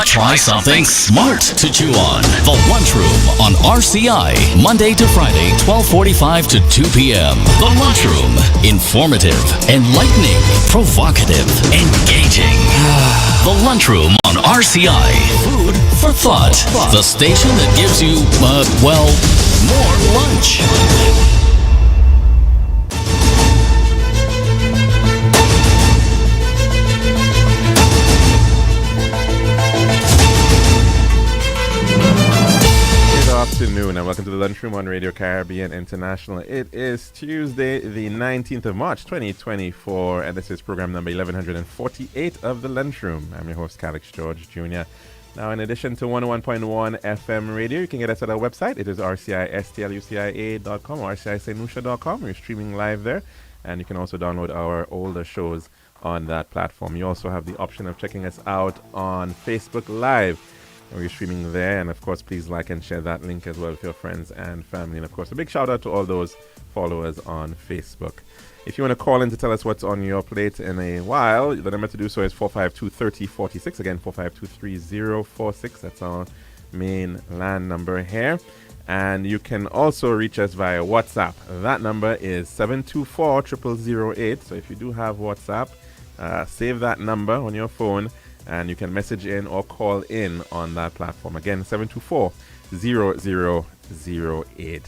Try something smart to chew on. The Lunchroom on RCI, Monday to Friday, 12:45 to 2 p.m. The Lunchroom. Informative, enlightening, provocative, engaging. The Lunchroom on RCI. Food for thought. The station that gives you, more lunch. Afternoon and welcome to the Lunchroom on Radio Caribbean International. It is Tuesday, the 19th of March, 2024, and this is program number 1148 of the Lunchroom. I'm your host, Calix George Jr. Now, in addition to 101.1 FM radio, you can get us at our website. It is rcistlucia.com or rcisaintlucia.com. We're streaming live there, and you can also download our older shows on that platform. You also have the option of checking us out on Facebook Live. We're streaming there, and of course, please like and share that link as well with your friends and family. And of course, a big shout out to all those followers on Facebook. If you want to call in to tell us what's on your plate in a while, the number to do so is 452-3046. Again, 452-3046. That's our main land number here. And you can also reach us via WhatsApp. That number is 724-0008. So if you do have WhatsApp, save that number on your phone, and you can message in or call in on that platform. Again, 724-0008.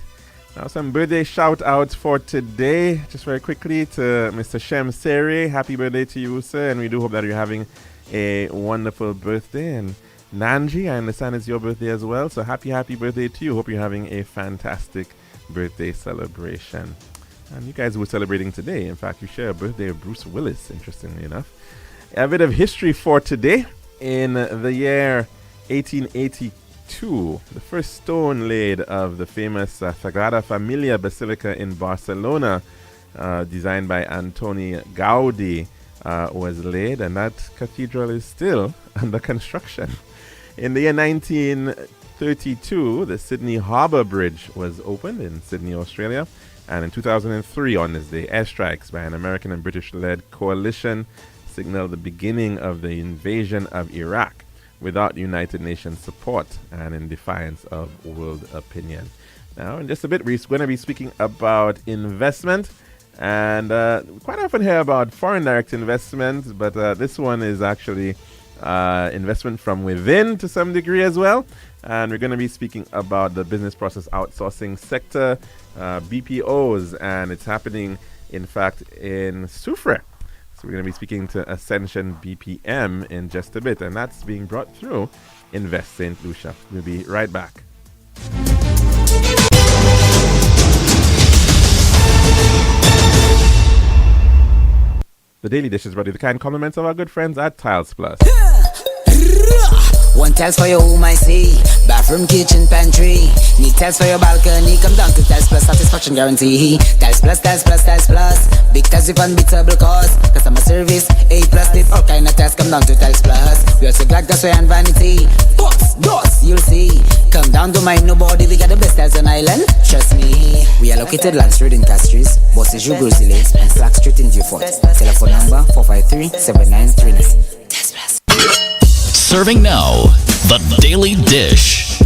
Now, some birthday shout-outs for today. Just very quickly to Mr. Shem Sere. Happy birthday to you, sir. And we do hope that you're having a wonderful birthday. And Nanji, I understand it's your birthday as well. So happy birthday to you. Hope you're having a fantastic birthday celebration. And you guys were celebrating today. In fact, you share a birthday of Bruce Willis, interestingly enough. A bit of history for today. In the year 1882, the first stone laid of the famous Sagrada Familia Basilica in Barcelona, designed by Antoni Gaudi, was laid, and that cathedral is still under construction. In the year 1932, the Sydney Harbour Bridge was opened in Sydney, Australia. And in 2003, on this day, airstrikes by an American and British-led coalition signaled the beginning of the invasion of Iraq without United Nations support and in defiance of world opinion. Now, in just a bit, we're going to be speaking about investment, and quite often hear about foreign direct investment, but this one is actually investment from within to some degree as well. And we're going to be speaking about the business process outsourcing sector, BPOs, and it's happening, in fact, in Soufrière. So we're going to be speaking to Ascension BPM in just a bit, and that's being brought through Invest St. Lucia. We'll be right back. The Daily Dish is brought to you the kind compliments of our good friends at Tiles Plus. One tiles for your home, I see. Bathroom, kitchen, pantry. Need tiles for your balcony. Come down to Tiles Plus, satisfaction guarantee. Tiles Plus, Tiles Plus, Tiles Plus. Big tiles with unbeatable cost. Customer service, A+. With all kind of tiles, come down to Tiles Plus. We also got gasway and vanity. Boss, you'll see. Come down to my nobody. We got the best tiles on island. Trust me. We are located Land Street in Castries, Bosses Brazil, and Flag Street in Beaufort. Telephone number 453-7939. Tiles Plus. Serving now, the Daily Dish.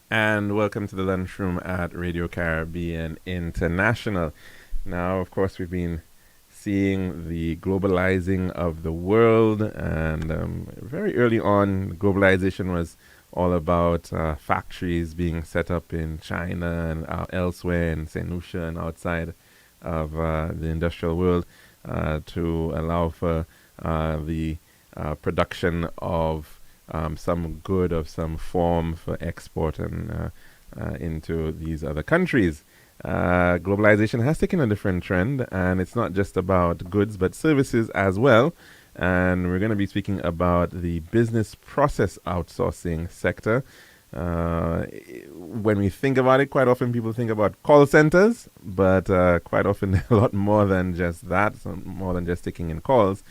And welcome to the Lunchroom at Radio Caribbean International. Now, of course, we've been seeing the globalizing of the world, and very early on, globalization was all about factories being set up in China and elsewhere in St. Lucia and outside of the industrial world. To allow for the production of some good of some form for export and into these other countries. Globalization has taken a different trend, and it's not just about goods but services as well. And we're going to be speaking about the business process outsourcing sector. When we think about it, quite often people think about call centers, but quite often a lot more than just that, more than just taking in calls.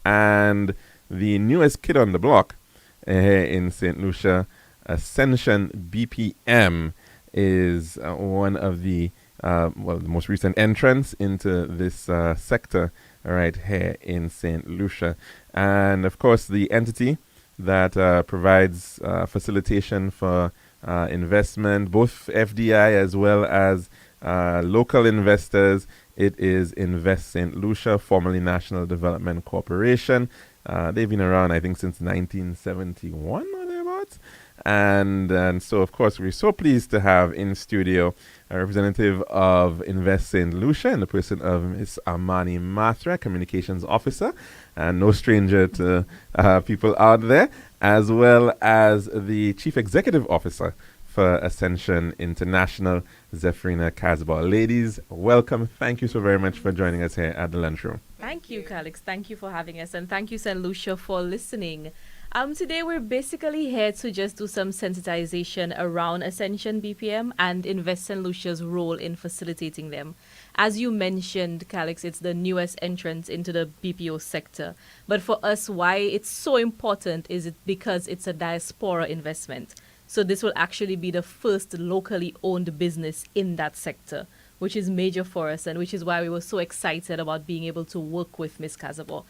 And the newest kid on the block in St. Lucia, Ascension BPM, is one of the the most recent entrance into this sector right here in St. Lucia. And of course, the entity that provides facilitation for investment, both FDI as well as local investors. It is Invest St. Lucia, formerly National Development Corporation. They've been around, I think, since 1971 or thereabouts. And so, of course, we're so pleased to have in studio a representative of Invest St. Lucia in the person of Ms. Amani Mathra, Communications Officer, and no stranger to people out there, as well as the Chief Executive Officer for Ascension International, Zephyrina Casbah. Ladies, welcome. Thank you so very much for joining us here at the Lunchroom. Thank you, Calix. Thank you for having us. And thank you, St. Lucia, for listening. Today, we're basically here to just do some sensitization around Ascension BPM and Invest St. Lucia's role in facilitating them. As you mentioned, Calix, it's the newest entrance into the BPO sector. But for us, why it's so important is it because it's a diaspora investment. So this will actually be the first locally owned business in that sector, which is major for us and which is why we were so excited about being able to work with Ms. Casabon.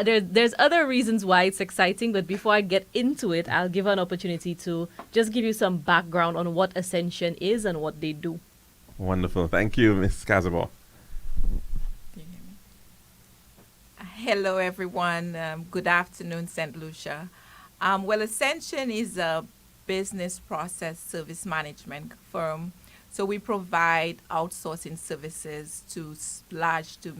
There's other reasons why it's exciting, but before I get into it, I'll give her an opportunity to just give you some background on what Ascension is and what they do. Wonderful. Thank you, Ms. Casabon. Hello, everyone. Good afternoon, St. Lucia. Ascension is a business process service management firm. So we provide outsourcing services to large to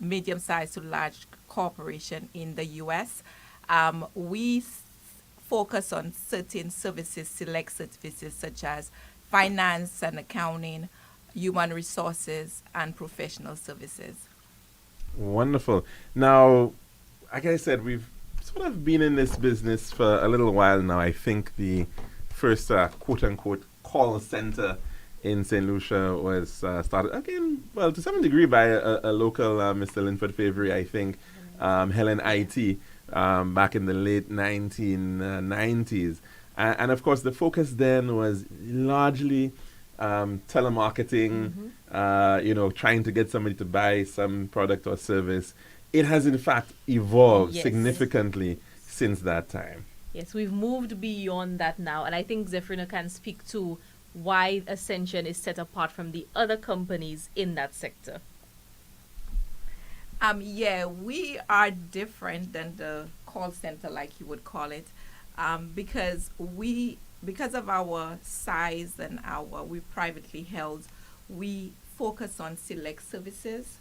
medium-sized to large corporation in the U.S. We focus on certain services, select services such as finance and accounting, human resources, and professional services. Wonderful. Now, like I said, we've sort of been in this business for a little while now. I think the first quote-unquote call center in St. Lucia was started, again, well, to some degree by a local Mr. Linford Favory, I think, Helen IT, back in the late 1990s. And of course, the focus then was largely telemarketing, trying to get somebody to buy some product or service. It has, in fact, evolved significantly since that time. Yes, we've moved beyond that now. And I think Zephyrina can speak to why Ascension is set apart from the other companies in that sector. We are different than the call center, like you would call it, because of our size and we privately held, we focus on select services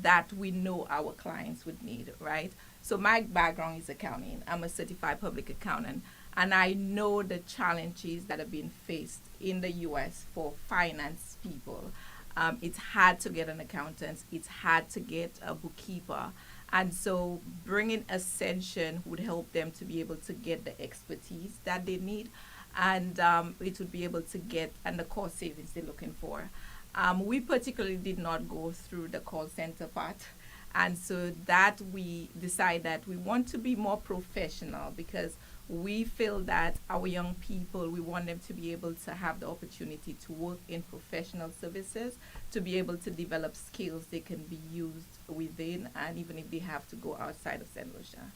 that we know our clients would need, right? So my background is accounting. I'm a certified public accountant, and I know the challenges that are being faced in the U.S. for finance people. It's hard to get an accountant. It's hard to get a bookkeeper. And so bringing Ascension would help them to be able to get the expertise that they need, and it would be able to get and the cost savings they're looking for. We particularly did not go through the call center part. And so that we decide that we want to be more professional because we feel that our young people, we want them to be able to have the opportunity to work in professional services, to be able to develop skills they can be used within, and even if they have to go outside of St. Lucia.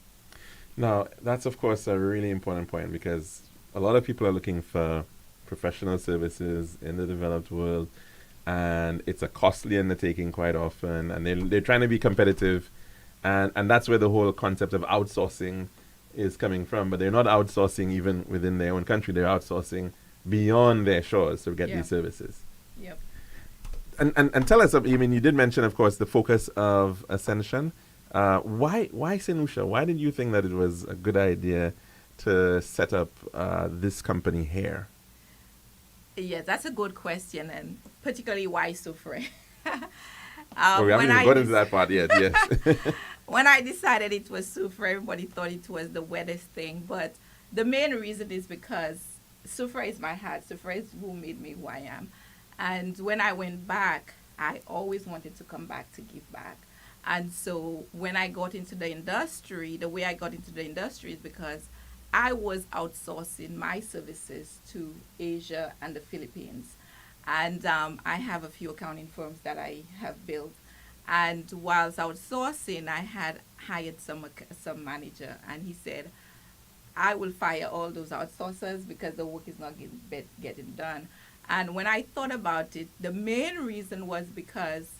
Now, that's, of course, a really important point because a lot of people are looking for professional services in the developed world, and it's a costly undertaking quite often, and they're trying to be competitive, and that's where the whole concept of outsourcing is coming from. But they're not outsourcing even within their own country. They're outsourcing beyond their shores to get these services. Yep. And tell us, I mean, you did mention, of course, the focus of Ascension. Why St. Lucia? Why did you think that it was a good idea to set up this company here? Yeah, that's a good question, and particularly why Soufre. We haven't even got into that part yet, yes. When I decided it was Soufre, everybody thought it was the wettest thing, but the main reason is because Soufre is my heart. Soufre is who made me who I am. And when I went back, I always wanted to come back to give back. And so when I got into the industry, the way I got into the industry is because I was outsourcing my services to Asia and the Philippines. And I have a few accounting firms that I have built. And whilst outsourcing, I had hired some manager, and he said, I will fire all those outsourcers because the work is not getting done. And when I thought about it, the main reason was because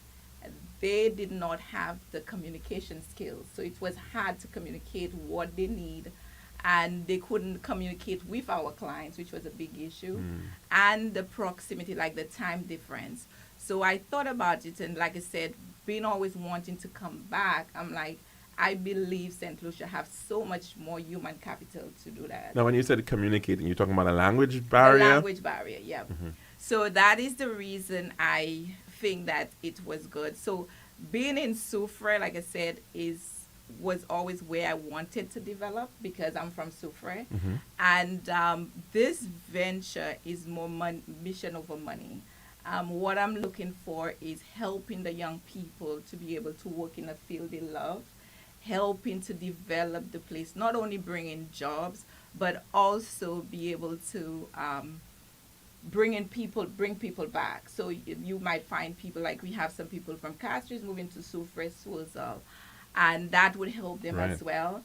they did not have the communication skills. So it was hard to communicate what they need, and they couldn't communicate with our clients, which was a big issue, and the proximity, like the time difference. So I thought about it, and like I said, being always wanting to come back, I'm like, I believe St. Lucia have so much more human capital to do that. Now, when you said communicating, you're talking about a language The barrier? language barrier, yeah. So that is the reason I think that it was good. So being in Soufrière, like I said, was always where I wanted to develop because I'm from Soufrière. And this venture is more mission over money. What I'm looking for is helping the young people to be able to work in a field they love, helping to develop the place, not only bring in jobs, but also be able to bring people back. So you might find people, like we have some people from Castries moving to Soufrière, Sourcil, and that would help them as well.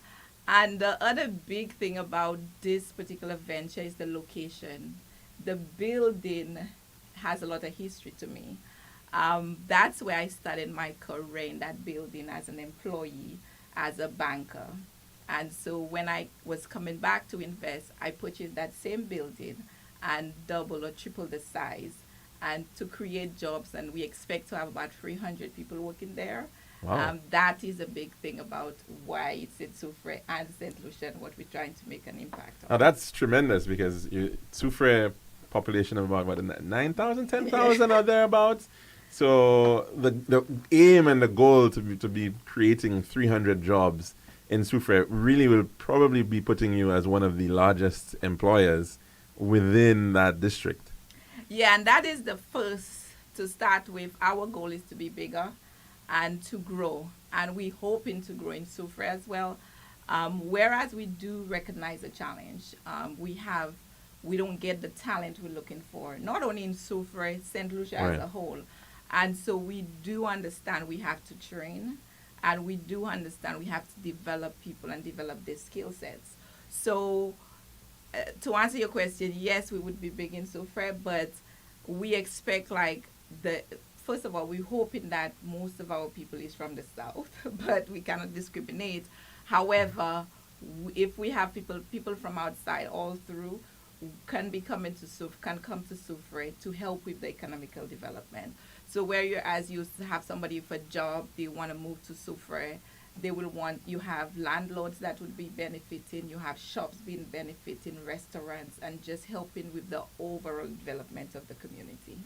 And the other big thing about this particular venture is the location. The building has a lot of history to me. That's where I started my career, in that building, as an employee, as a banker. And so when I was coming back to invest, I purchased that same building and double or triple the size, and to create jobs. And we expect to have about 300 people working there. Wow. That is a big thing about why it's in Soufrière and St. Lucia, and what we're trying to make an impact on. Now, that's tremendous, because Soufrière population of about 9,000, 10,000 or thereabouts. So the aim and the goal to be creating 300 jobs in Soufrière really will probably be putting you as one of the largest employers within that district. Yeah, and that is the first to start with. Our goal is to be bigger and to grow, and we're hoping to grow in Soufrière as well. Whereas we do recognize a challenge, we don't get the talent we're looking for, not only in Soufrière, St. Lucia as a whole. And so we do understand we have to train, and we do understand we have to develop people and develop their skill sets. So to answer your question, yes, we would be big in Soufrière, but we expect, first of all, we're hoping that most of our people is from the south, but we cannot discriminate. However, if we have people from outside all through, can come to Soufrière to help with the economical development. So whereas you have somebody for a job, they want to move to Soufrière, you have landlords that would be benefiting, you have shops being benefiting, restaurants, and just helping with the overall development of the community.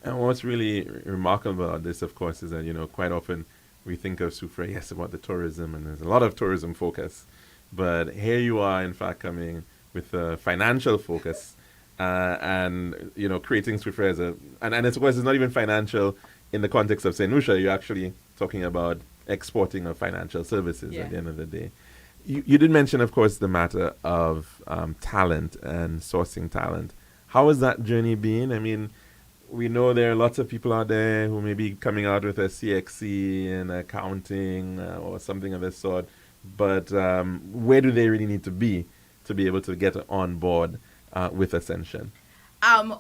And what's really remarkable about this, of course, is that, quite often we think of Soufrière, yes, about the tourism, and there's a lot of tourism focus. But here you are, in fact, coming with a financial focus, and creating Soufrière and of course it's not even financial in the context of St. Lucia. You're actually talking about exporting of financial services at the end of the day. You did mention, of course, the matter of talent and sourcing talent. How has that journey been? I mean, we know there are lots of people out there who may be coming out with a CXC in accounting or something of this sort, but where do they really need to be able to get on board with Ascension?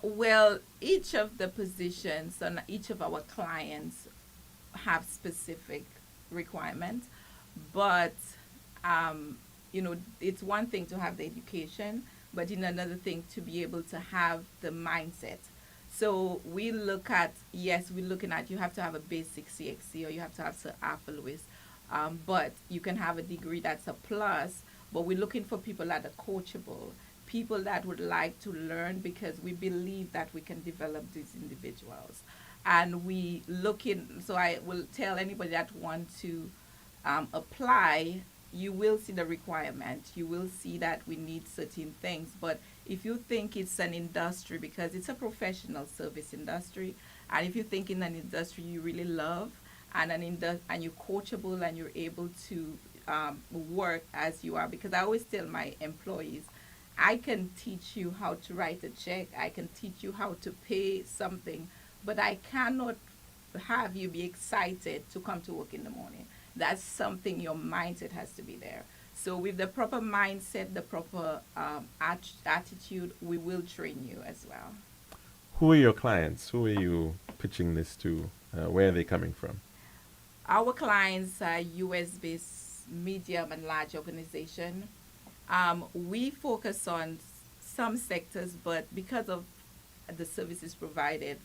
Well, each of the positions and each of our clients have specific requirements, but it's one thing to have the education, but in another thing to be able to have the mindset. So we're looking at you have to have a basic CXC, or you have to have Sir Arthur Lewis, but you can have a degree that's a plus. But we're looking for people that are coachable, people that would like to learn, because we believe that we can develop these individuals. And so I will tell anybody that want to apply, you will see the requirement. You will see that we need certain things. But if you think it's an industry, because it's a professional service industry, and if you think in an industry you really love, and you're coachable, and you're able to work as you are, because I always tell my employees, I can teach you how to write a check. I can teach you how to pay something, but I cannot have you be excited to come to work in the morning. That's something your mindset has to be there. So with the proper mindset, the proper attitude, we will train you as well. Who are your clients? Who are you pitching this to? Where are they coming from? Our clients are US-based medium and large organization. We focus on some sectors, but because of the services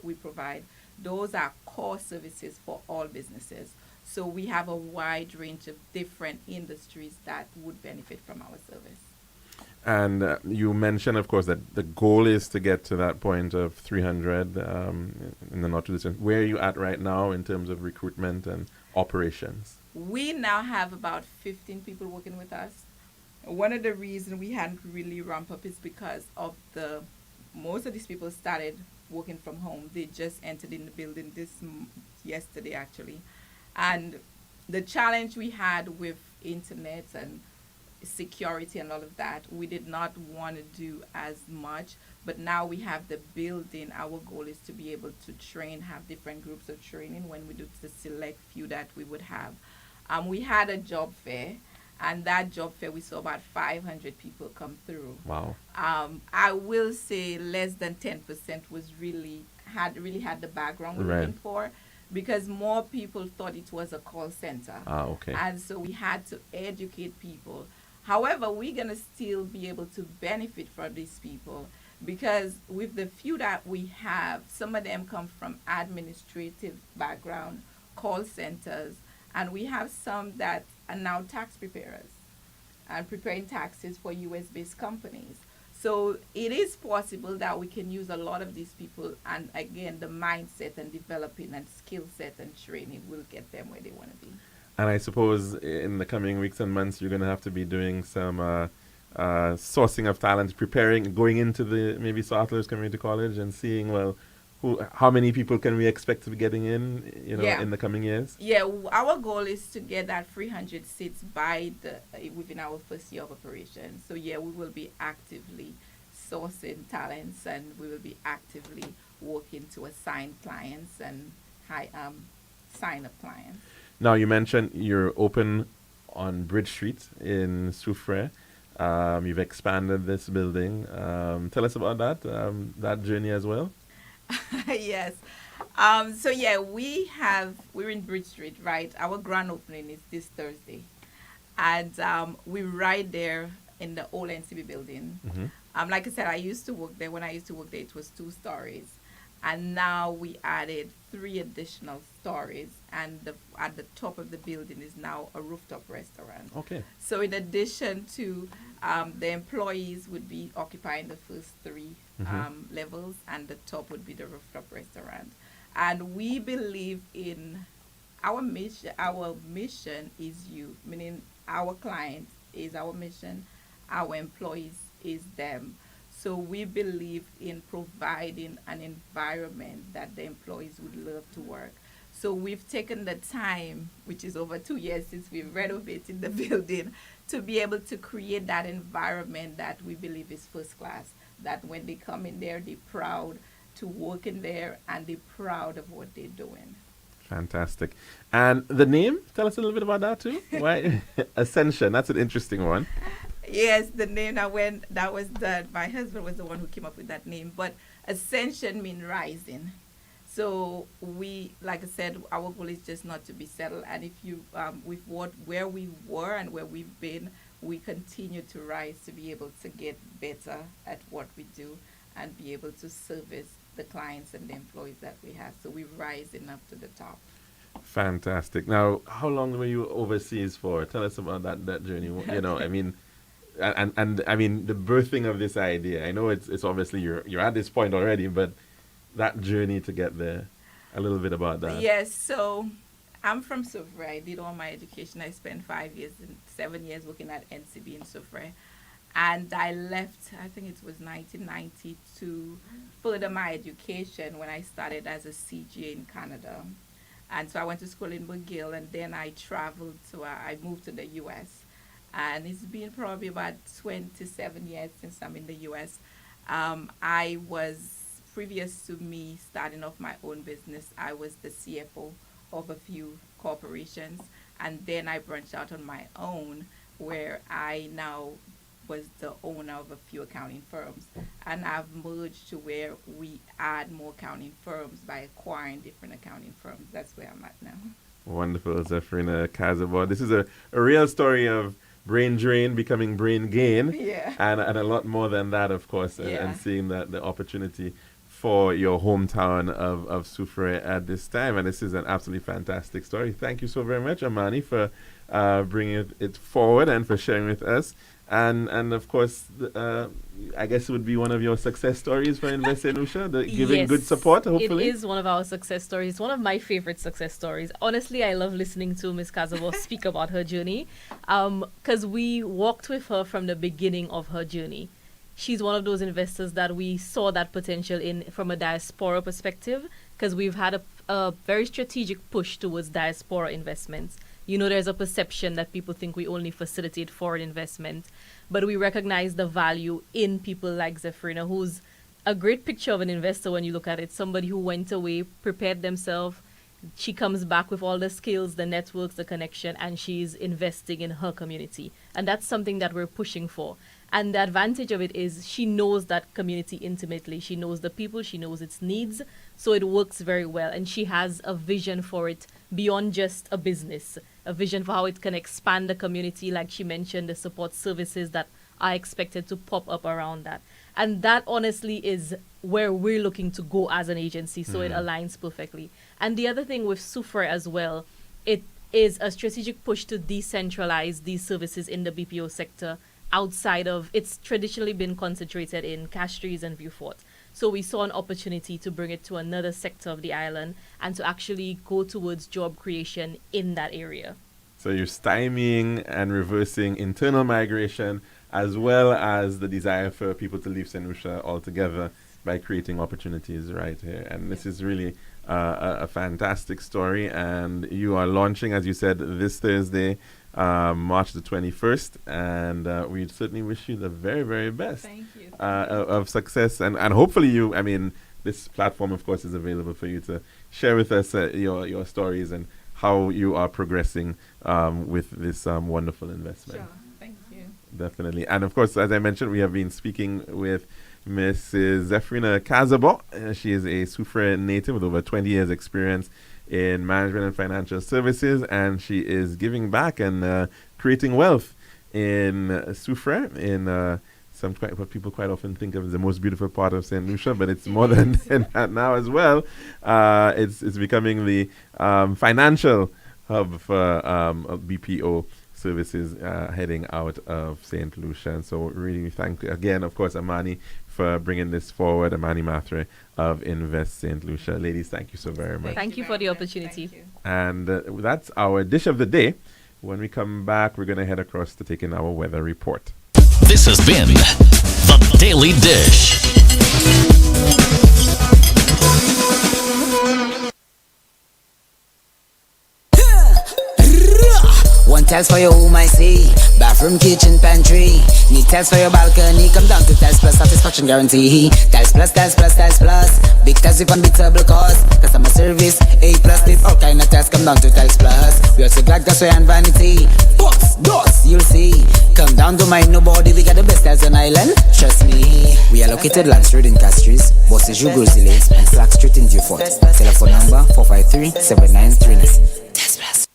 we provide, those are core services for all businesses. So we have a wide range of different industries that would benefit from our service. And you mentioned, of course, that the goal is to get to that point of 300 in the not too distant. Where are you at right now in terms of recruitment and operations? We now have about 15 people working with us. One of the reasons we hadn't really ramped up is because of most of these people started working from home. They just entered in the building yesterday, actually. And the challenge we had with internet and security and all of that, we did not want to do as much, but now we have the building. Our goal is to be able to have different groups of training when we do the select few that we would have. We had a job fair, and that job fair we saw about 500 people come through. Wow. I will say less than 10% was really had the background we're looking for, because more people thought it was a call center. Okay. And so we had to educate people. However, we're going to still be able to benefit from these people, because with the few that we have, some of them come from administrative background, call centers, and we have some that are now tax preparers and preparing taxes for US-based companies. So it is possible that we can use a lot of these people, and again, the mindset and developing and skill set and training will get them where they want to be. And I suppose in the coming weeks and months, you're going to have to be doing some sourcing of talent, going into the maybe Southlands Community College and seeing, well, how many people can we expect to be getting in, in the coming years? Yeah, our goal is to get that 300 seats within our first year of operation. So yeah, we will be actively sourcing talents, and we will be actively working to assign clients and sign up clients. Now, you mentioned you're open on Bridge Street in Soufrière. You've expanded this building. Tell us about that journey as well. Yes. So yeah, we're in Bridge Street, right? Our grand opening is this Thursday. And we're right there in the old NCB building. Mm-hmm. Like I said, I used to work there. When I used to work there, it was 2 stories. And now we added 3 additional stories, and at the top of the building is now a rooftop restaurant. Okay. So in addition to the employees would be occupying the first 3 levels, and the top would be the rooftop restaurant. And we believe in our mission. Our mission is you, meaning our client is our mission, our employees is them. So we believe in providing an environment that the employees would love to work. So we've taken the time, which is over 2 years since we've renovated the building, to be able to create that environment that we believe is first class, that when they come in there, they're proud to work in there, and they're proud of what they're doing. Fantastic. And the name, tell us a little bit about that too. Why Ascension? That's an interesting one. Yes, the name that was done. My husband was the one who came up with that name. But ascension means rising. So like I said, our goal is just not to be settled. And if you, where we were and where we've been, we continue to rise to be able to get better at what we do and be able to service the clients and the employees that we have. So we're rising up to the top. Fantastic. Now, how long were you overseas for? Tell us about that journey. I mean, and I mean the birthing of this idea. I know it's obviously you're at this point already, but that journey to get there, a little bit about that. Yes. So I'm from Soufrière. I did all my education. I spent 7 years working at NCB in Soufrière. And I left, I think it was 1990, to further my education when I started as a CGA in Canada. And so I went to school in McGill, and then I traveled I moved to the U.S. and it's been probably about 27 years since I'm in the U.S. I was, previous to me starting off my own business, I was the CFO of a few corporations, and then I branched out on my own, where I now was the owner of a few accounting firms, and I've merged to where we add more accounting firms by acquiring different accounting firms. That's where I'm at now. Wonderful, Zephrina Casabon. This is a real story of brain drain becoming brain gain, Yeah. and a lot more than that, of course, Yeah. and seeing the opportunity for your hometown of Soufrière at this time. And this is an absolutely fantastic story. Thank you so very much, Amani, for bringing it forward and for sharing with us. And of course, I guess it would be one of your success stories for Invest St. Lucia, giving Yes, good support, hopefully. It is one of our success stories, one of my favorite success stories. Honestly, I love listening to Ms. Casabo speak about her journey, because we walked with her from the beginning of her journey. She's one of those investors that we saw that potential in from a diaspora perspective, because we've had a very strategic push towards diaspora investments. You know, there's a perception that people think we only facilitate foreign investment, but we recognize the value in people like Zephrina, who's a great picture of an investor when you look at it. Somebody who went away, prepared themselves. She comes back with all the skills, the networks, the connection, and she's investing in her community. And that's something that we're pushing for. And the advantage of it is she knows that community intimately. She knows the people, she knows its needs. So it works very well. And she has a vision for it beyond just a business, a vision for how it can expand the community. Like she mentioned, the support services that are expected to pop up around that. And that honestly is where we're looking to go as an agency. So it aligns perfectly. And the other thing with Soufrière as well, it is a strategic push to decentralize these services in the BPO sector outside of, it's traditionally been concentrated in Castries and Vieux Fort. So we saw an opportunity to bring it to another sector of the island and to actually go towards job creation in that area. So you're stymieing and reversing internal migration, as well as the desire for people to leave St. Lucia altogether by creating opportunities right here. And this is really a fantastic story. And you are launching, as you said, this Thursday, March the 21st. And we certainly wish you the very, very best. Thank you. Of success. And hopefully you, I mean, this platform, of course, is available for you to share with us your stories and how you are progressing with this wonderful investment. Sure. Thank you. Definitely. And of course, as I mentioned, we have been speaking with Mrs. Zephrina Casabo. She is a Soufrière native with over 20 years experience in management and financial services, and she is giving back and creating wealth in Soufrière, in what people quite often think of as the most beautiful part of St. Lucia, but it's more than that now as well. It's becoming the financial hub for BPO services heading out of St. Lucia. And so really thank again, of course, Amani for bringing this forward, Amani Matre of Invest St. Lucia. Ladies, thank you so very much. Thank you for the opportunity. Thank you. And that's our dish of the day. When we come back, we're going to head across to take in our weather report. This has been The Daily Dish. One tiles for your home, I see. Bathroom, kitchen, pantry. Need tiles for your balcony. Come down to Tiles Plus, satisfaction guarantee. Tiles Plus, Tiles Plus, Tiles Plus. Big tiles with unbeatable cost. Customer service, A+. This all kind of tiles. Come down to Tiles Plus. We also got gasway and vanity. Books, doors, you'll see. Come down to my nobody. We got the best tiles on island. Trust me. We are located Land Street in Castries, Bosses Jugosile, and Flag Street in Vieux Fort. Telephone number 453-7939. Tiles Plus.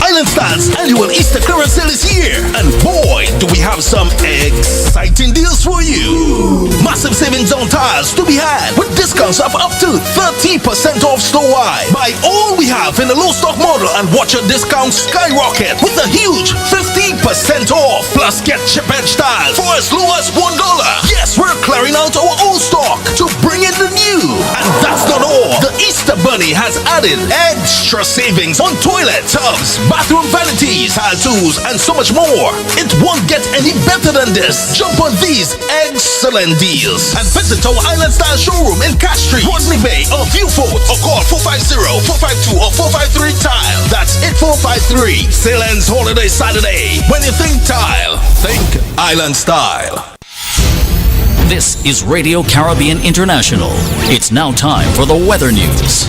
Island Stan's annual Easter clearance sale is here, and boy, do we have some exciting deals for you. Massive savings on tires to be had with discounts of up to 30% off store-wide. Buy all we have in the low stock model and watch your discounts skyrocket with a huge 50% off. Plus get chip edge tires for as low as $1. Yes, we're clearing out our old stock to bring in the new. And that's not all. The Easter Bunny has added extra savings on toilet tubs, bathroom vanities, tile tools, and so much more. It won't get any better than this. Jump on these excellent deals and visit our Island Style showroom in Castries, Rodney Bay, or Vieux Fort, or call 450-452 or 453 Tile. That's it 453 Salem's Holiday Saturday. When you think tile, think island style. This is Radio Caribbean International. It's now time for the weather news.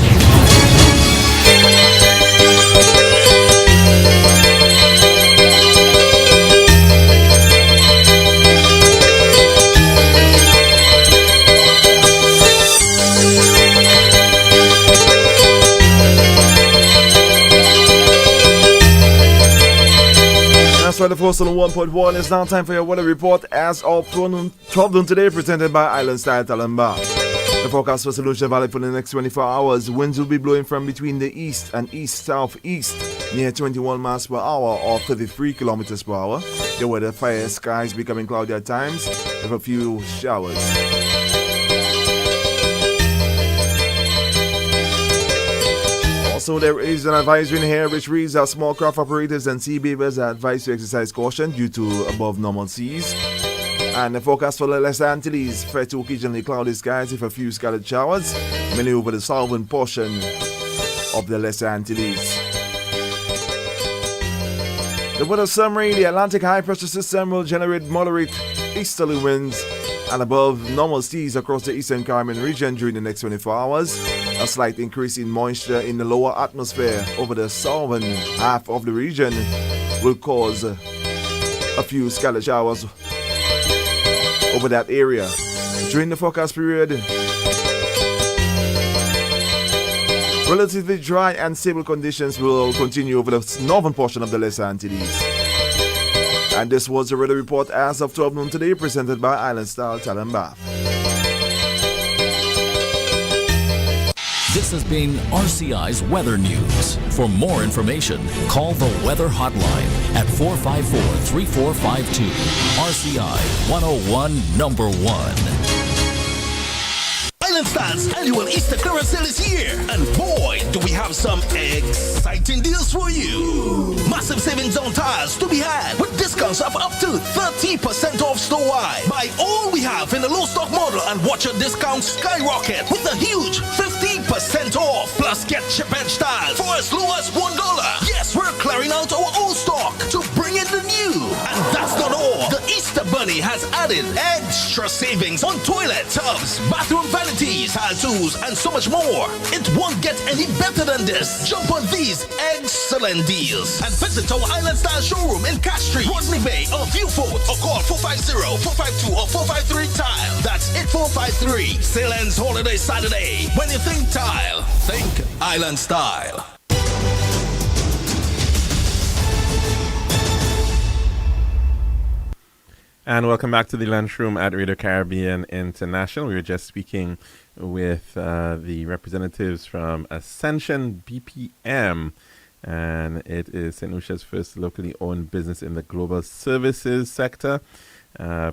That's right, the first on the 1.1. It's now time for your weather report as of 12 noon today, presented by Island Style Talent Bar. The forecast for Solution Valley for the next 24 hours. Winds will be blowing from between the east and east-southeast near 21 miles per hour or 33 kilometers per hour. The weather, fair skies becoming cloudy at times with a few showers. Also, there is an advisory in here which reads that small craft operators and sea bathers are advised to exercise caution due to above normal seas. And the forecast for the Lesser Antilles, fair to occasionally cloudy skies with a few scattered showers, mainly over the southern portion of the Lesser Antilles. The weather summary: the Atlantic high pressure system will generate moderate easterly winds and above normal seas across the Eastern Caribbean region during the next 24 hours. A slight increase in moisture in the lower atmosphere over the southern half of the region will cause a few scattered showers over that area. During the forecast period, relatively dry and stable conditions will continue over the northern portion of the Lesser Antilles. And this was the weather report as of 12 noon today, presented by Island Style Talent Bath. This has been RCI's Weather News. For more information, call the Weather Hotline at 454-3452. RCI 101 number 1. Island Style's annual Easter clearance sale is here, and boy, do we have some exciting deals for you. Massive savings on tires to be had with discounts of up to 30% off store-wide. Buy all we have in the low stock model and watch your discounts skyrocket with a huge 50% off. Plus get chip edge tires for as low as $1. Yes, we're clearing out our old stock to bring in the new. And that's not all. The Easter Bunny has added extra savings on toilet tubs, bathroom vanities, tile tools, and so much more. It won't get any better than this. Jump on these excellent deals and visit our Island Style showroom in Cash Street, Rodney Bay, or Viewfort, or call 450-452 or 453 Tile. That's 8453 Salem's Holiday Saturday. When you think tile, think Island Style. And welcome back to the Lunchroom at Radio Caribbean International. We were just speaking with the representatives from Ascension BPM, and it is St. Lucia's first locally owned business in the global services sector,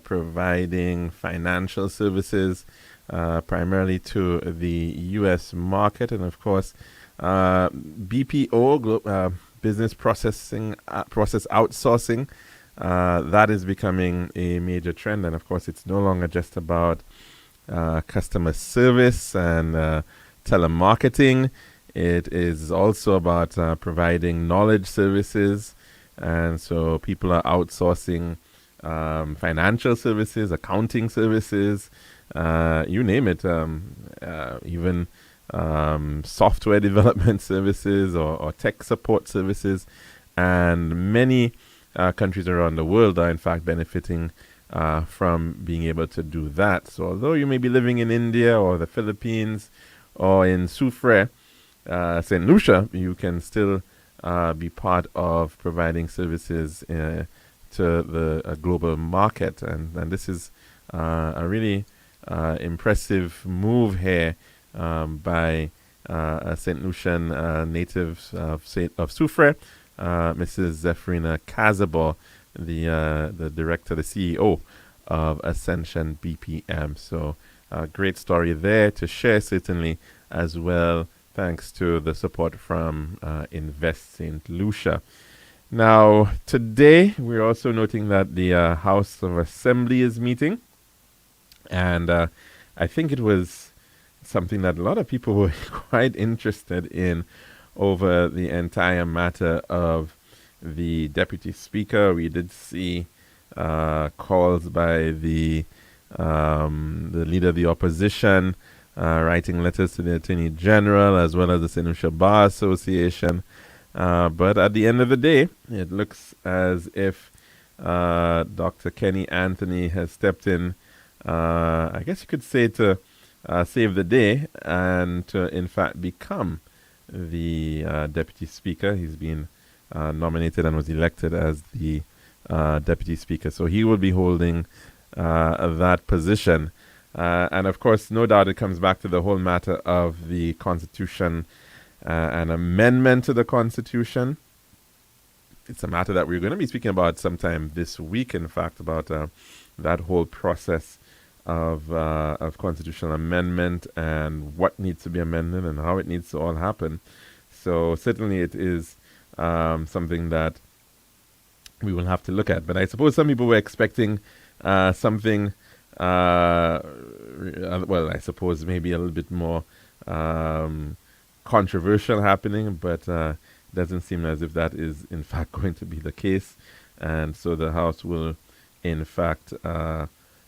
providing financial services primarily to the U.S. market, and of course, BPO, business process outsourcing. That is becoming a major trend, and of course it's no longer just about customer service and telemarketing. It is also about providing knowledge services, and so people are outsourcing financial services, accounting services, you name it, even software development services or tech support services, and many countries around the world are in fact benefiting from being able to do that. So although you may be living in India or the Philippines or in Soufrière, St. Lucia, you can still be part of providing services to the global market. And this is a really impressive move here by a St. Lucian native of Soufrière, Mrs. Zephyrina Kazabor, the director, the CEO of Ascension BPM. So a great story there to share, certainly, as well, thanks to the support from Invest St. Lucia. Now, today, we're also noting that the House of Assembly is meeting. And I think it was something that a lot of people were quite interested in, over the entire matter of the Deputy Speaker. We did see calls by the leader of the opposition, writing letters to the Attorney General as well as the St. Lucia Bar Association. But at the end of the day, it looks as if Dr. Kenny Anthony has stepped in, I guess you could say, to save the day and to, in fact, become the Deputy Speaker. He's been nominated and was elected as the Deputy Speaker. So he will be holding that position. And of course, no doubt it comes back to the whole matter of the Constitution, an amendment to the Constitution. It's a matter that we're going to be speaking about sometime this week, in fact, about that whole process of constitutional amendment and what needs to be amended and how it needs to all happen. So certainly it is something that we will have to look at. But I suppose some people were expecting something, well, I suppose maybe a little bit more controversial happening, but doesn't seem as if that is in fact going to be the case. And so the House will in fact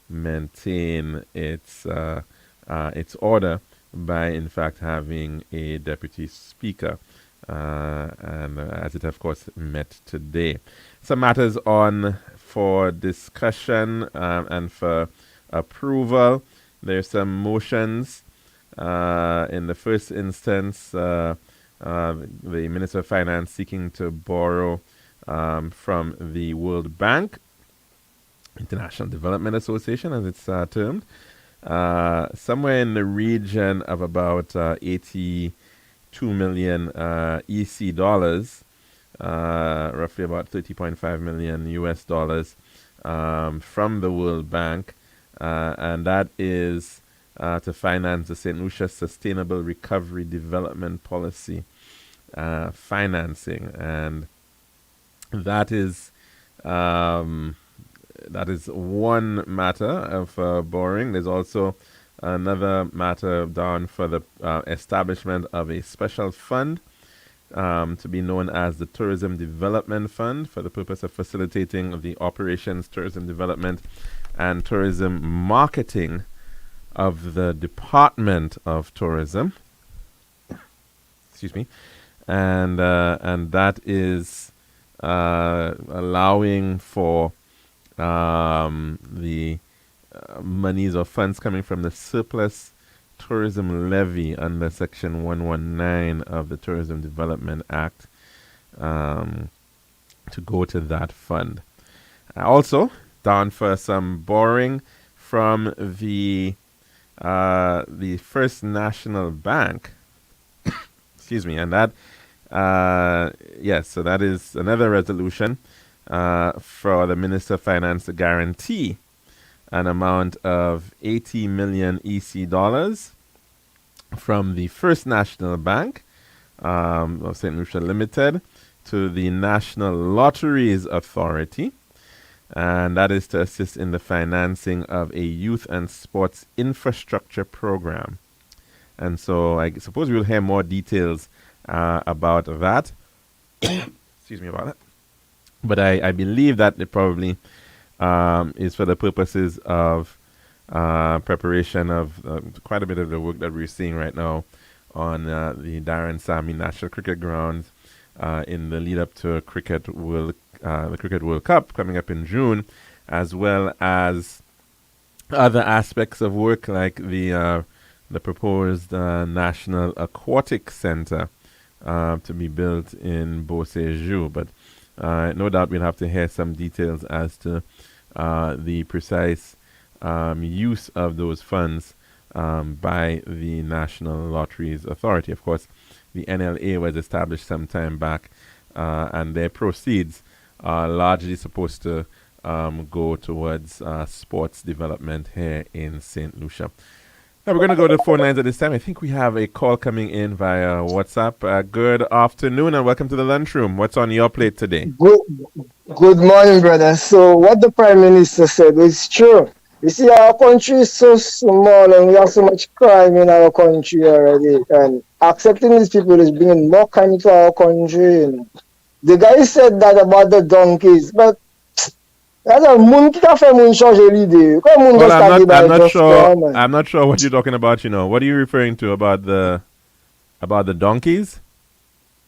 maintain its order by in fact having a Deputy Speaker, and as it of course met today. Some matters on for discussion and for approval. There's some motions. In the first instance, the Minister of Finance seeking to borrow from the World Bank, International Development Association, as it's termed, somewhere in the region of about 82 million EC dollars, roughly about 30.5 million US dollars from the World Bank, and that is to finance the St. Lucia Sustainable Recovery Development Policy financing, and that is one matter of borrowing. There's also another matter down for the establishment of a special fund to be known as the Tourism Development Fund for the purpose of facilitating the operations, tourism development, and tourism marketing of the Department of Tourism. Excuse me. And that is allowing for the monies or funds coming from the surplus tourism levy under Section 119 of the Tourism Development Act to go to that fund. Also, down for some borrowing from the First National Bank. Excuse me, and that yes, so that is another resolution for the Minister of Finance to guarantee an amount of 80 million EC dollars from the First National Bank of St. Lucia Limited to the National Lotteries Authority, and that is to assist in the financing of a youth and sports infrastructure program. And so I suppose we'll hear more details about that. Excuse me about that. But I believe that it probably is for the purposes of preparation of quite a bit of the work that we're seeing right now on the Darren Sammy National Cricket Grounds in the lead up to the Cricket World Cup coming up in June, as well as other aspects of work like the proposed National Aquatic Center to be built in Beausejour. But no doubt we'll have to hear some details as to the precise use of those funds by the National Lotteries Authority. Of course, the NLA was established some time back, and their proceeds are largely supposed to go towards sports development here in St. Lucia. Now we're going to go to the phone lines at this time. I think we have a call coming in via WhatsApp. Good afternoon and welcome to the lunchroom. What's on your plate today? Good morning, brother. So what the Prime Minister said is true. You see, our country is so small and we have so much crime in our country already. And accepting these people is bringing more crime to our country. You know. The guy said that about the donkeys, but that's a moon cafe moon changer l'idée. Comme moon Well, just started I'm by not just sure. come. I'm not sure what you're talking about. What are you referring to about the donkeys?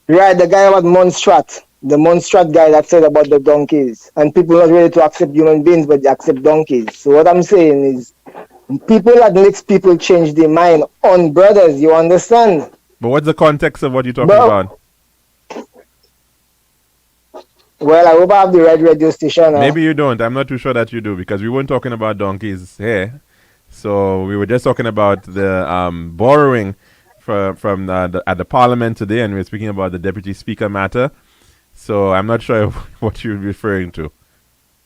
Right, the guy about Monstrat. The Monstrat guy that said about the donkeys. And people not ready to accept human beings, but they accept donkeys. So what I'm saying is, people that makes people change their mind on brothers, you understand? But what's the context of what you're talking But, about? well, I hope I have the right radio station. Maybe you don't. I'm not too sure that you do because we weren't talking about donkeys here. So we were just talking about the borrowing from at the parliament today, and we were speaking about the deputy speaker matter. So I'm not sure what you're referring to.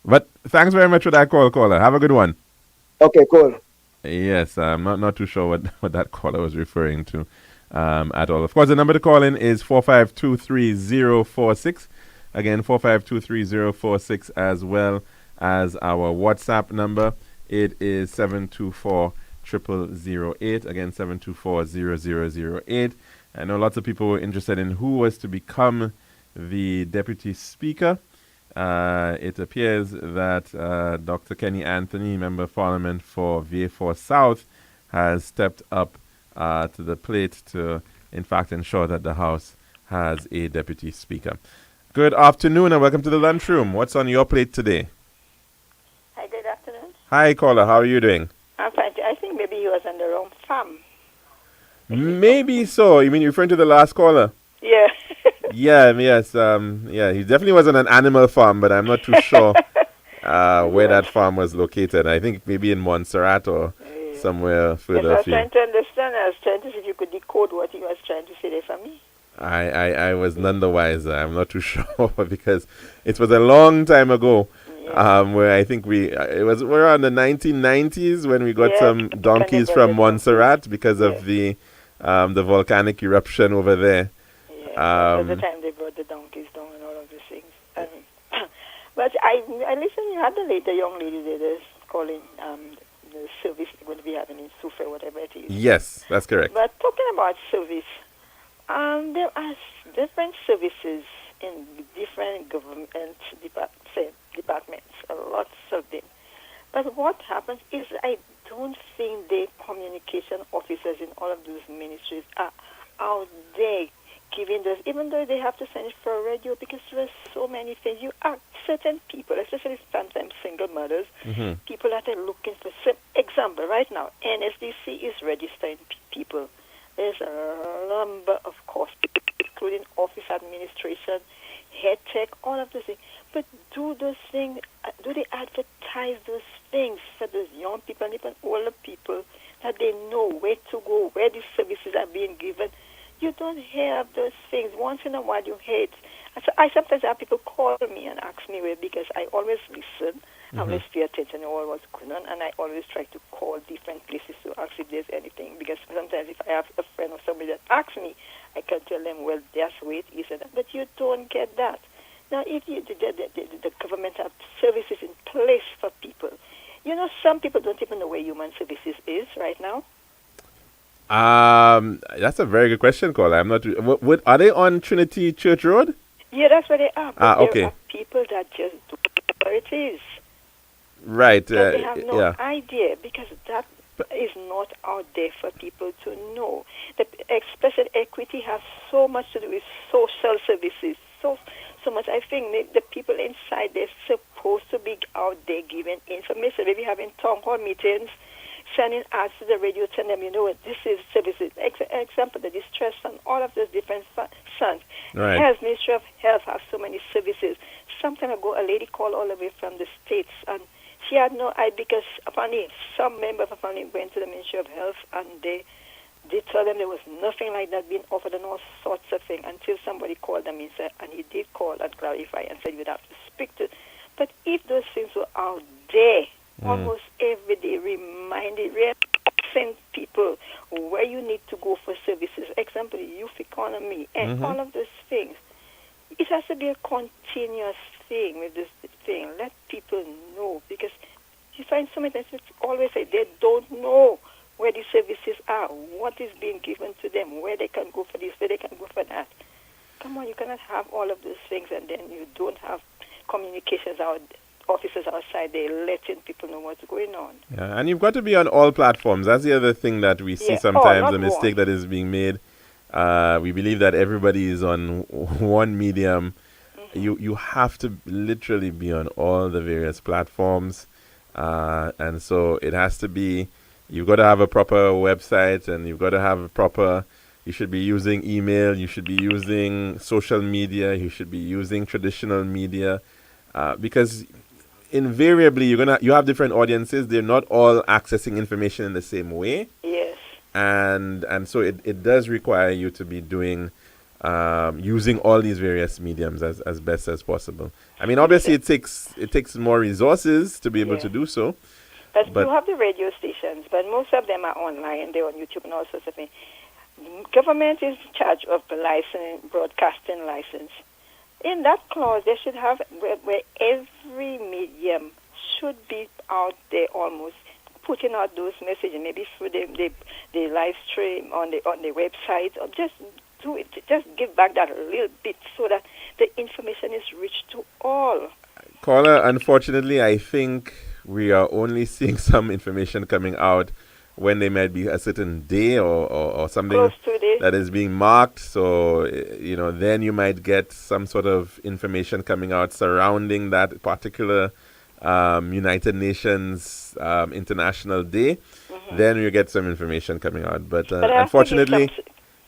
But thanks very much for that call, caller. Have a good one. Okay, cool. Yes, I'm not too sure what that caller was referring to at all. Of course, the number to call in is 4523046. Again, 4523046, as well as our WhatsApp number. It is 724-0008. Again, 724-0008. I know lots of people were interested in who was to become the deputy speaker. It appears that Dr. Kenny Anthony, Member of Parliament for VA4 South, has stepped up to the plate to, in fact, ensure that the House has a deputy speaker. Good afternoon and welcome to the lunchroom. What's on your plate today? Hi, good afternoon. Hi, caller. How are you doing? I'm fine. I think maybe he was on the wrong farm. Maybe so. You mean you're referring to the last caller? Yeah. Yes. Yeah, he definitely was on an animal farm, but I'm not too sure where that farm was located. I think maybe in Montserrat or somewhere further Yes, I was afield. trying to understand. I was trying to see if you could decode what he was trying to say there for me. I was none the wiser. I'm not too sure because it was a long time ago. Where I think it was around the 1990s when we got some donkeys from Montserrat because of the volcanic eruption over there. At the time they brought the donkeys down and all of these things. But I listened. You had the young lady there that's calling the service they're going to be having in Sufa, whatever it is. Yes, that's correct. But talking about service, there are different services in different government departments, lots of them. But what happens is I don't think the communication officers in all of those ministries are out there giving this, even though they have to send it for a radio, because there are so many things. You ask certain people, especially sometimes single mothers, people that are looking for some example. Right now, NSDC is registering people. There's a number of courses, including office administration, head tech, all of those things. But do those things, do they advertise those things for those young people and even older people that they know where to go, where these services are being given? You don't hear of those things. Once in a while you hear it. I sometimes have people call me and ask me where, because I always listen. I always pay attention to what's going on, and I always try to call different places to ask if there's anything, because sometimes if I have a friend or somebody that asks me, I can tell them, well, that's where it is. But you don't get that. Now, if the government have services in place for people, some people don't even know where human services is right now. That's a very good question, caller. I'm not. Are they on Trinity Church Road? Yeah, that's where they are. But okay. There are people that just don't know where it is. Right. They have no idea, because that is not out there for people to know. The special equity has so much to do with social services. So much. I think the people inside, they're supposed to be out there giving information. Maybe having town hall meetings, sending ads to the radio, telling them, this is services. Example, the distress fund, all of those different funds. Right. Health, Ministry of Health has so many services. Some time ago, a lady called all the way from the States, and she had no idea, because apparently some member of her family went to the Ministry of Health, and they told them there was nothing like that being offered and all sorts of things, until somebody called them and said, and he did call and clarify and said you'd have to speak to. But if those things were out there, almost every day, send people where you need to go for services, example, youth economy, and all of those things. It has to be a continuous thing with this thing. Let people know, because You find so many times it's always say they don't know where the services are, what is being given to them, where they can go for this, where they can go for that. Come on, you cannot have all of those things and then you don't have communications out, officers outside there letting people know what's going on. Yeah, and you've got to be on all platforms. That's the other thing that we see sometimes, the mistake that is being made. We believe that everybody is on one medium. You have to literally be on all the various platforms. And so it has to be, you've got to have a proper website, and you've got to have a proper, you should be using email, you should be using social media, you should be using traditional media, because invariably you have different audiences. They're not all accessing information in the same way. Yes. And so it does require you to be doing, using all these various mediums as best as possible. I mean, obviously it takes more resources to be able to do so. But you have the radio stations, but most of them are online. They're on YouTube and all sorts of things. Government is in charge of the broadcasting license. In that clause, they should have where every medium should be out there almost putting out those messages, maybe through the live stream on the website, or just do it. Just give back that little bit so that the information is reached to all. Caller, unfortunately, I think we are only seeing some information coming out when there might be a certain day or something that is being marked. So, then you might get some sort of information coming out surrounding that particular United Nations International Day. Then you get some information coming out. But unfortunately,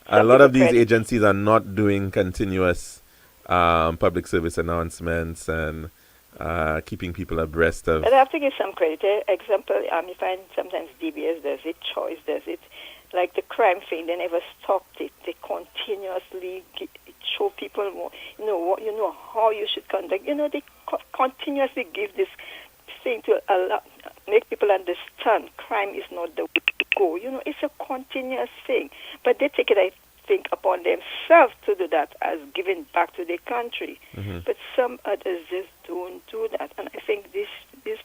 a lot of these agencies are not doing continuous public service announcements and keeping people abreast of. But I have to give some credit. Example, you find sometimes DBS does it, Choice does it. Like the crime thing, they never stopped it. They continuously show people more, how you should conduct. They continuously give this thing to make people understand crime is not the way to go. It's a continuous thing. But they take it, I think, upon themselves to do that as giving back to their country. But some others just don't do that. And I think these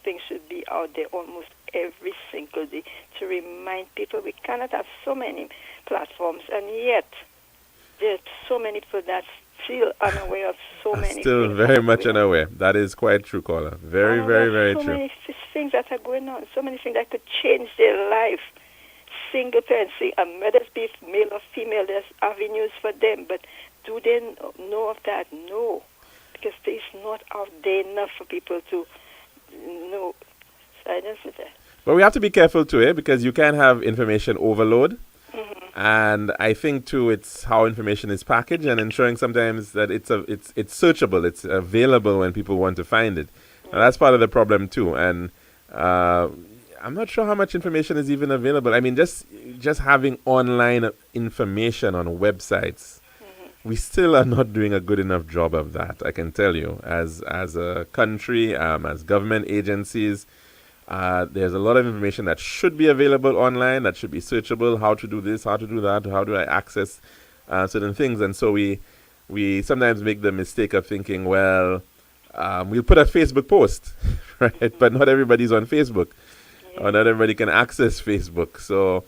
things should be out there almost every single day to remind people we cannot have so many platforms, and yet there's so many people that's still unaware of so many still things. Very much unaware. That is quite true, caller. Very, very, very true. So true. many things that are going on, so many things that could change their life. Single parents, whether it be male or female, there's avenues for them. But do they know of that? No, because it's not out there enough for people to know. So I don't see that. But we have to be careful too, because you can have information overload. And I think too, it's how information is packaged and ensuring sometimes that it's searchable, it's available when people want to find it. And that's part of the problem too. And I'm not sure how much information is even available. I mean, just having online information on websites, we still are not doing a good enough job of that. I can tell you, as a country, as government agencies. There's a lot of information that should be available online, that should be searchable, how to do this, how to do that, how do I access certain things. And so we sometimes make the mistake of thinking, well, we'll put a Facebook post, right? But not everybody's on Facebook, or not everybody can access Facebook. So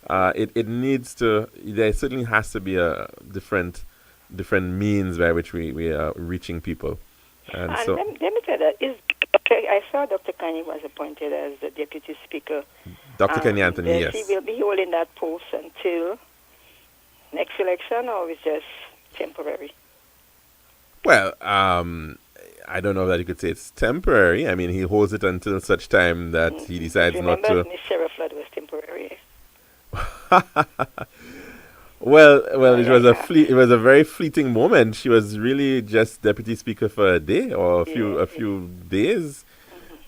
it needs to, there certainly has to be a different means by which we are reaching people. And so let me tell you, I saw Dr. Kanye was appointed as the Deputy Speaker. Dr. Kanye Anthony, yes. He will be holding that post until next election, or is just temporary? Well, I don't know that you could say it's temporary. I mean, he holds it until such time that he decides not to. Remember, Miss Sarah Flood was temporary. Well, it was a very fleeting moment. She was really just Deputy Speaker for a day or a few days,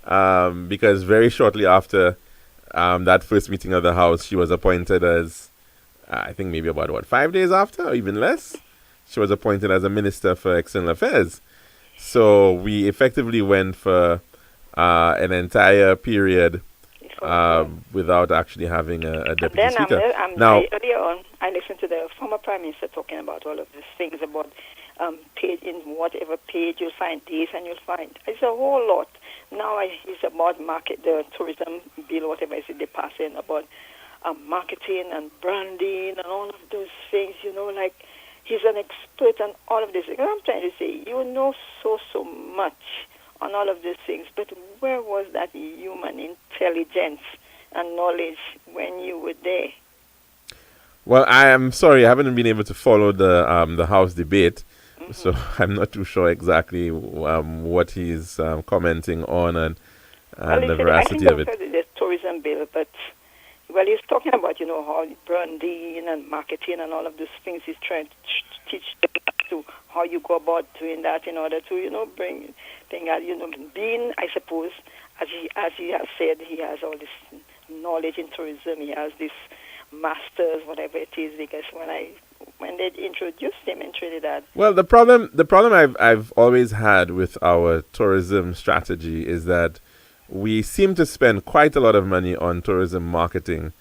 because very shortly after that first meeting of the House, she was appointed as, I think maybe about 5 days after, or even less, she was appointed as a Minister for External Affairs. So we effectively went for an entire period without actually having a Deputy Speaker. Now, earlier on, I listened to the former Prime Minister talking about all of these things about page, in whatever page you'll find this and you'll find. It's a whole lot. Now it's about the tourism bill, whatever is it they pass in, about marketing and branding and all of those things, like he's an expert on all of this. I'm trying to say, you know so much on all of these things, but where was that human intelligence and knowledge when you were there? Well, I am sorry, I haven't been able to follow the House debate, so I'm not too sure exactly what he's commenting on and the veracity of it. I think the tourism bill, but he's talking about how branding and marketing and all of those things. He's trying to teach to how you go about doing that in order to bring thing out. Being, I suppose, as he has said, he has all this knowledge in tourism. He has this masters, whatever it is, because when they introduced him in Trinidad. Well, the problem I've always had with our tourism strategy is that we seem to spend quite a lot of money on tourism marketing,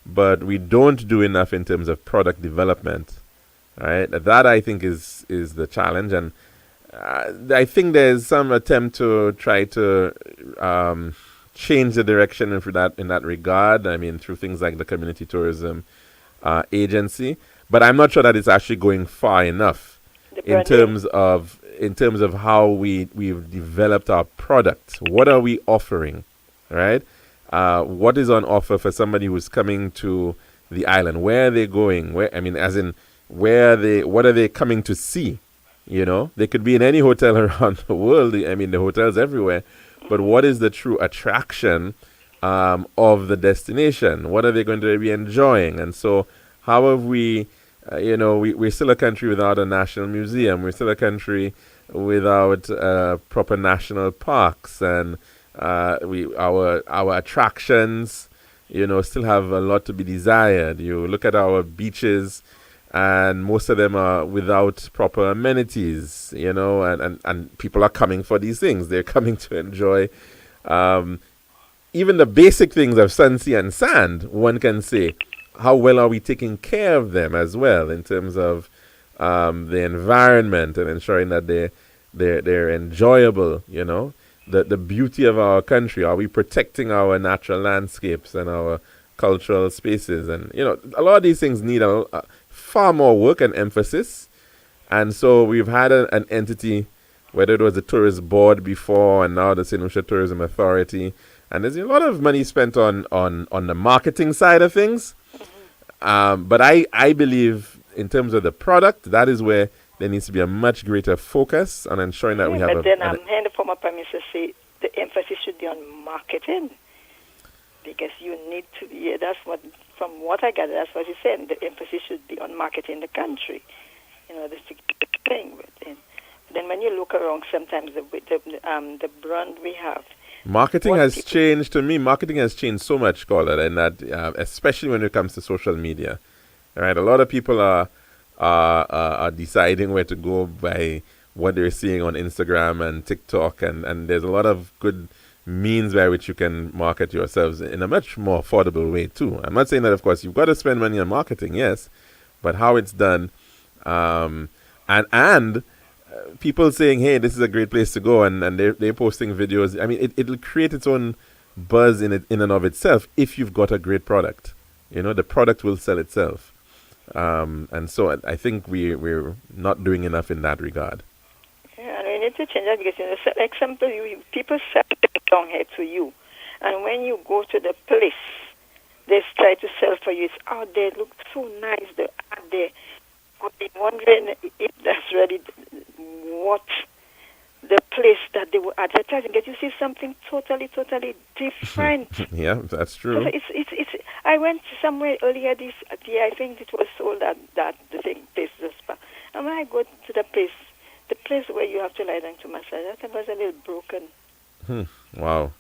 but we don't do enough in terms of product development. Right? That I think is the challenge, and I think there's some attempt to try to change the direction in that regard. I mean, through things like the community tourism agency, but I'm not sure that it's actually going far enough in terms of how we've developed our product. What are we offering, right? What is on offer for somebody who's coming to the island? Where are they going? What are they coming to see? They could be in any hotel around the world. I mean, the hotels everywhere. But what is the true attraction of the destination? What are they going to be enjoying? And so how have we, we're still a country without a national museum. We're still a country without proper national parks. And our attractions, still have a lot to be desired. You look at our beaches, and most of them are without proper amenities, and people are coming for these things. They're coming to enjoy even the basic things of sun, sea, and sand. One can say, how well are we taking care of them as well in terms of the environment and ensuring that they're enjoyable, the beauty of our country. Are we protecting our natural landscapes and our cultural spaces? And, a lot of these things need far more work and emphasis. And so we've had an entity, whether it was the tourist board before and now the St. Lucia Tourism Authority, and there's a lot of money spent on the marketing side of things. But I believe in terms of the product, that is where there needs to be a much greater focus on ensuring that we have But then I'm hearing the former Prime Minister say the emphasis should be on marketing. Because you need to be, from what I gather, that's what he said, the emphasis should be on marketing the country. That's the thing. Then when you look around, sometimes the brand we have. Marketing has changed, to me, marketing has changed so much, Caller, and that, especially when it comes to social media. All right, a lot of people are deciding where to go by what they're seeing on Instagram and TikTok, and there's a lot of good means by which you can market yourselves in a much more affordable way too. I'm not saying that, of course, you've got to spend money on marketing, yes, but how it's done, and people saying, hey, this is a great place to go, and they're posting videos. I mean, it'll create its own buzz in and of itself if you've got a great product. The product will sell itself. And so I think we're not doing enough in that regard. Yeah, and we need to change that because, for example, people sell down here to you, and when you go to the place, they try to sell for you. It's out there, it looks so nice, they're out there. I've been wondering if that's really what the place that they were advertising. Because you see something totally different. Yeah, that's true. It's. I went somewhere earlier this year. I think it was sold at the thing place, the spa. And when I go to the place where you have to lie down to massage, that was a little broken. Wow.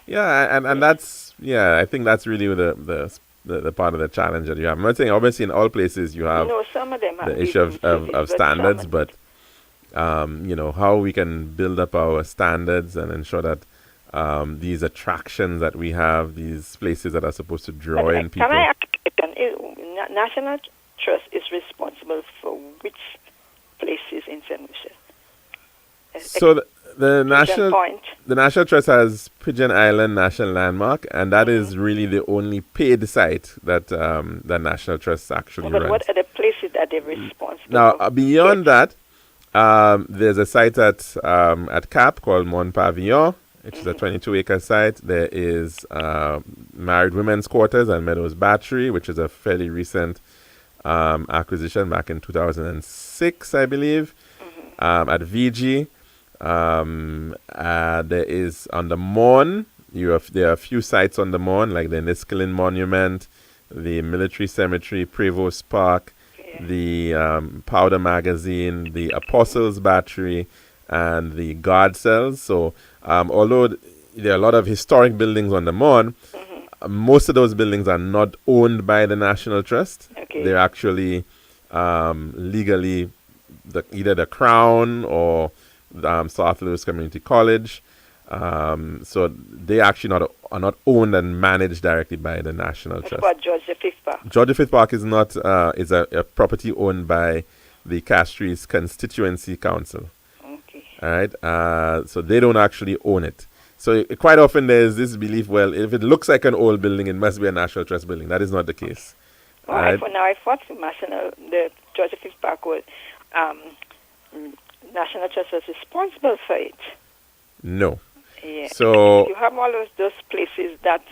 Yeah, and that's, I think that's really the part of the challenge that you have. I'm not saying obviously in all places you have some of them have the issue of standards, but how we can build up our standards and ensure that these attractions that we have, these places that are supposed to draw in people. Can I ask you, National Trust is responsible for which places in St. Lucia. So the Point. National Trust has Pigeon Island National Landmark, and that is really the only paid site that the National Trust actually But runs. what are the places that they're responsible Now, for? beyond that, there's a site at Cap called Mont Pavillon, which is a 22-acre site. There is Married Women's Quarters and Meadows Battery, which is a fairly recent acquisition back in 2006, I believe, at VG. There is on the Mon, there are a few sites on the Mon, like the Niskelen Monument, the Military Cemetery, Prevost Park, the Powder Magazine, the Apostles Battery, and the Guard Cells. So although there are a lot of historic buildings on the Mon, most of those buildings are not owned by the National Trust. Okay. They're actually legally either the Crown or South Lewis Community College. So they actually are not owned and managed directly by the National Trust. What about George V Park? George V Park is not is a property owned by the Castries Constituency Council. Okay. All right. So they don't actually own it. So quite often there's this belief, well, if it looks like an old building, it must be a National Trust building. That is not the case. Well, I thought the George V Park was National Trust was responsible for it. No. Yeah. So you have all of those places that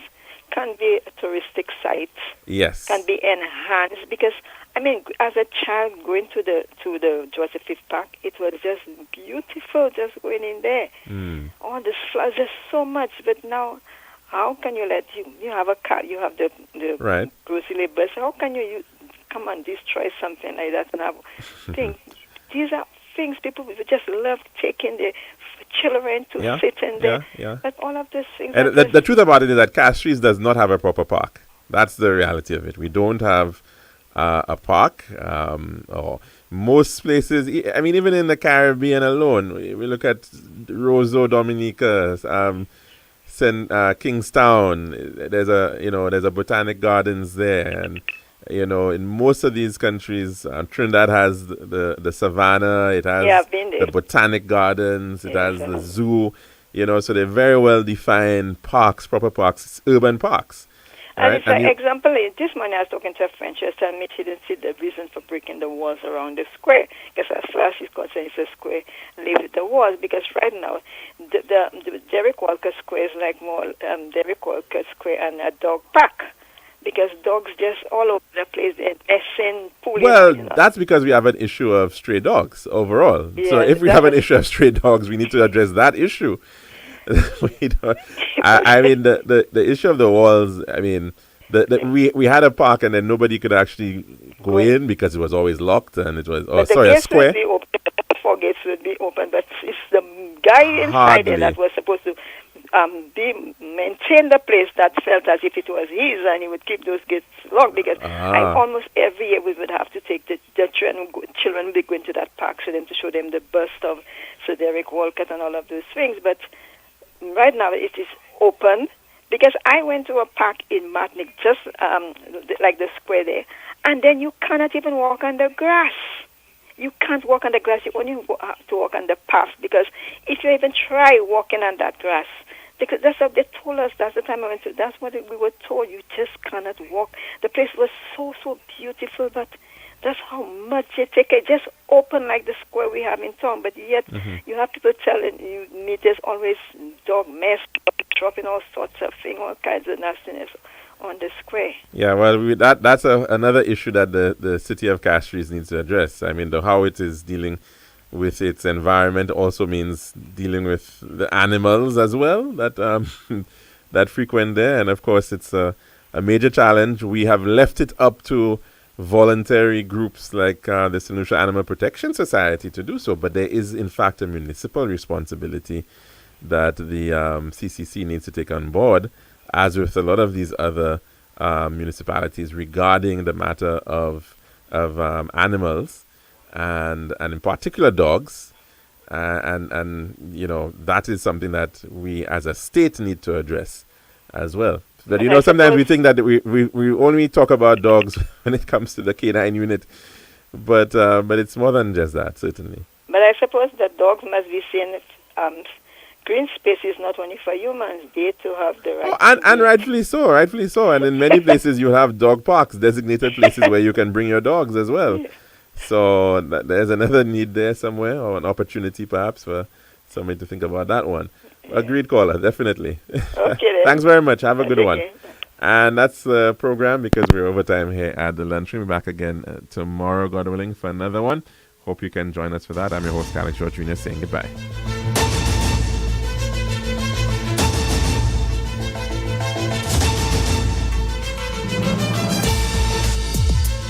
can be a touristic site. Yes. Can be enhanced because as a child going to the George V Park, it was just beautiful just going in there. All the flowers, there's so much. But now, how can you you have a car, you have the right. grocery bus? How can you come and destroy something like that and have things? These are things people just love taking the children to sit in there. Yeah. But all of these things. And the truth about it is that Castries does not have a proper park. That's the reality of it. We don't have a park. Or most places, even in the Caribbean alone, we look at Roseau, Dominica, Kingstown. There's a botanic gardens there, and in most of these countries, Trinidad has the savannah, it has the botanic gardens, it has the zoo, so they're very well defined parks, proper parks, urban parks. And for example, this morning I was talking to a friend. She was telling me she didn't see the reason for breaking the walls around the square. Because as far as she's concerned, it's a square, leave it the walls. Because right now, the Derek Walker Square is like more Derek Walker Square and a dog park. Because dogs just all over the place, they're messing, pulling. Well, that's because we have an issue of stray dogs overall. Yeah, so if we have an issue of stray dogs, we need to address that issue. The issue of the walls, we had a park and then nobody could actually go in because it was always locked and it was, a square. The 4 gates would be open, but it's the guy inside there that was supposed to maintain the place that felt as if it was his, and he would keep those gates locked because almost every year we would have to take the children would be going to that park for them to show them the bust of Sir Derek Walcott and all of those things. But right now it is open because I went to a park in Martinique, just like the square there, and then you cannot even walk on the grass. You can't walk on the grass. You only have to walk on the path because if you even try walking on that grass, because that's what they told us. That's the time I went to. That's what we were told. You just cannot walk. The place was so beautiful, but that's how much you take it. Just open like the square we have in town, but yet you have people telling you there's always dog mess, dropping all sorts of things, all kinds of nastiness on the square. Yeah, well, that's another issue that the city of Castries needs to address. How it is dealing with its environment also means dealing with the animals as well that that frequent there, and of course it's a major challenge. We have left it up to voluntary groups like the St. Lucia Animal Protection Society to do so, but there is in fact a municipal responsibility that the CCC needs to take on board, as with a lot of these other municipalities, regarding the matter of animals and in particular dogs, and that is something that we as a state need to address as well. But sometimes we think that we only talk about dogs when it comes to the canine unit, but it's more than just that, certainly. But I suppose that dogs must be seen green spaces not only for humans, they too have the right. And rightfully so. And in many places, you have dog parks, designated places where you can bring your dogs as well. So there's another need there somewhere, or an opportunity perhaps for somebody to think about that one. Agreed, caller, definitely. Okay, then. Thanks very much. Have a good Okay. one. And that's the program, because we're over time here at the lunchroom. We're back again tomorrow, God willing, for another one. Hope you can join us for that. I'm your host, Alex George Jr., saying goodbye.